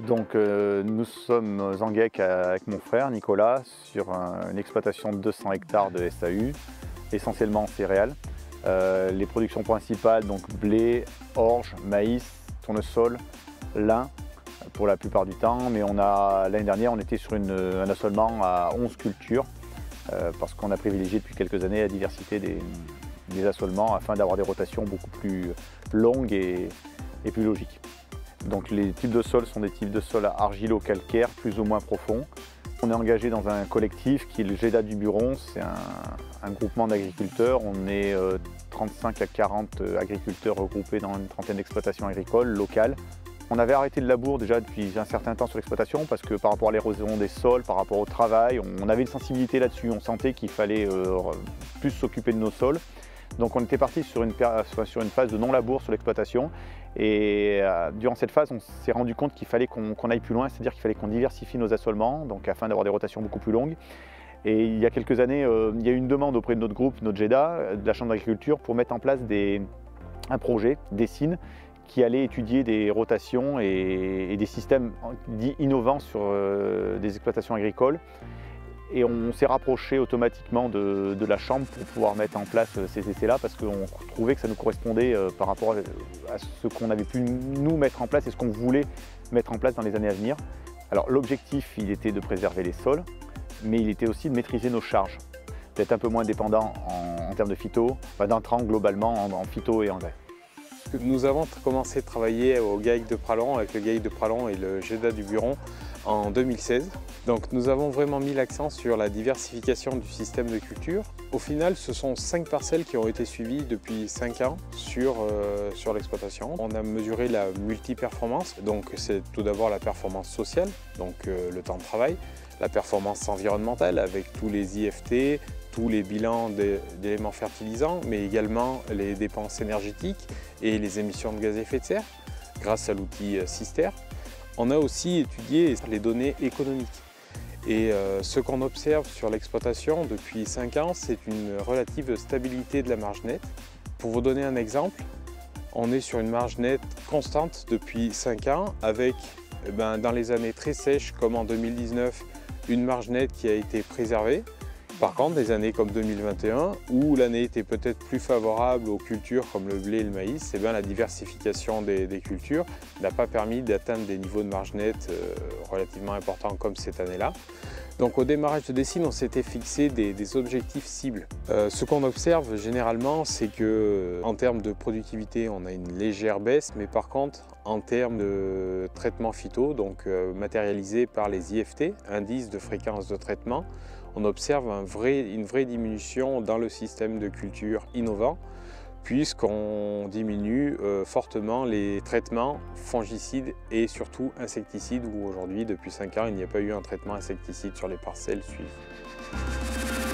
Donc nous sommes en GEC avec mon frère Nicolas sur une exploitation de 200 hectares de SAU, essentiellement en céréales. Les productions principales, donc blé, orge, maïs, tournesol, lin pour la plupart du temps, mais l'année dernière on était sur un assolement à 11 cultures parce qu'on a privilégié depuis quelques années la diversité des assolements afin d'avoir des rotations beaucoup plus longues et plus logiques. Donc les types de sols sont des types de sols argilo-calcaires plus ou moins profonds. On est engagé dans un collectif qui est le GEDA du Buron, c'est un groupement d'agriculteurs. On est 35 à 40 agriculteurs regroupés dans une trentaine d'exploitations agricoles locales. On avait arrêté le labour déjà depuis un certain temps sur l'exploitation parce que par rapport à l'érosion des sols, par rapport au travail, on avait une sensibilité là-dessus. On sentait qu'il fallait plus s'occuper de nos sols. Donc on était parti sur une phase de non-labour sur l'exploitation et durant cette phase on s'est rendu compte qu'il fallait qu'on aille plus loin, c'est-à-dire qu'il fallait qu'on diversifie nos assolements donc afin d'avoir des rotations beaucoup plus longues. Et il y a quelques années, il y a eu une demande auprès de notre groupe, notre GEDA, de la Chambre d'agriculture pour mettre en place un projet, DESIN, qui allait étudier des rotations et des systèmes dits innovants sur des exploitations agricoles. Et on s'est rapproché automatiquement de la Chambre pour pouvoir mettre en place ces essais-là parce qu'on trouvait que ça nous correspondait par rapport à ce qu'on avait pu nous mettre en place et ce qu'on voulait mettre en place dans les années à venir. Alors l'objectif, il était de préserver les sols, mais il était aussi de maîtriser nos charges, d'être un peu moins dépendant en termes de phyto, d'intrants globalement en phyto et engrais. Nous avons commencé à travailler au GEC de Pralon, avec le GEC de Pralon et le GEDA du Buron en 2016. Donc nous avons vraiment mis l'accent sur la diversification du système de culture. Au final, ce sont 5 parcelles qui ont été suivies depuis 5 ans sur l'exploitation. On a mesuré la multi-performance, donc c'est tout d'abord la performance sociale, donc le temps de travail, la performance environnementale avec tous les IFT, tous les bilans d'éléments fertilisants, mais également les dépenses énergétiques et les émissions de gaz à effet de serre grâce à l'outil Cister. On a aussi étudié les données économiques. Et ce qu'on observe sur l'exploitation depuis 5 ans, c'est une relative stabilité de la marge nette. Pour vous donner un exemple, on est sur une marge nette constante depuis 5 ans avec, dans les années très sèches comme en 2019, une marge nette qui a été préservée. Par contre, des années comme 2021, où l'année était peut-être plus favorable aux cultures comme le blé et le maïs, la diversification des cultures n'a pas permis d'atteindre des niveaux de marge nette relativement importants comme cette année-là. Donc au démarrage de DESIN, on s'était fixé des objectifs cibles. Ce qu'on observe généralement, c'est qu'en termes de productivité, on a une légère baisse, mais par contre, en termes de traitement phyto, donc matérialisé par les IFT, indices de fréquence de traitement, on observe une vraie diminution dans le système de culture innovant puisqu'on diminue fortement les traitements fongicides et surtout insecticides où aujourd'hui depuis 5 ans il n'y a pas eu un traitement insecticide sur les parcelles suivies.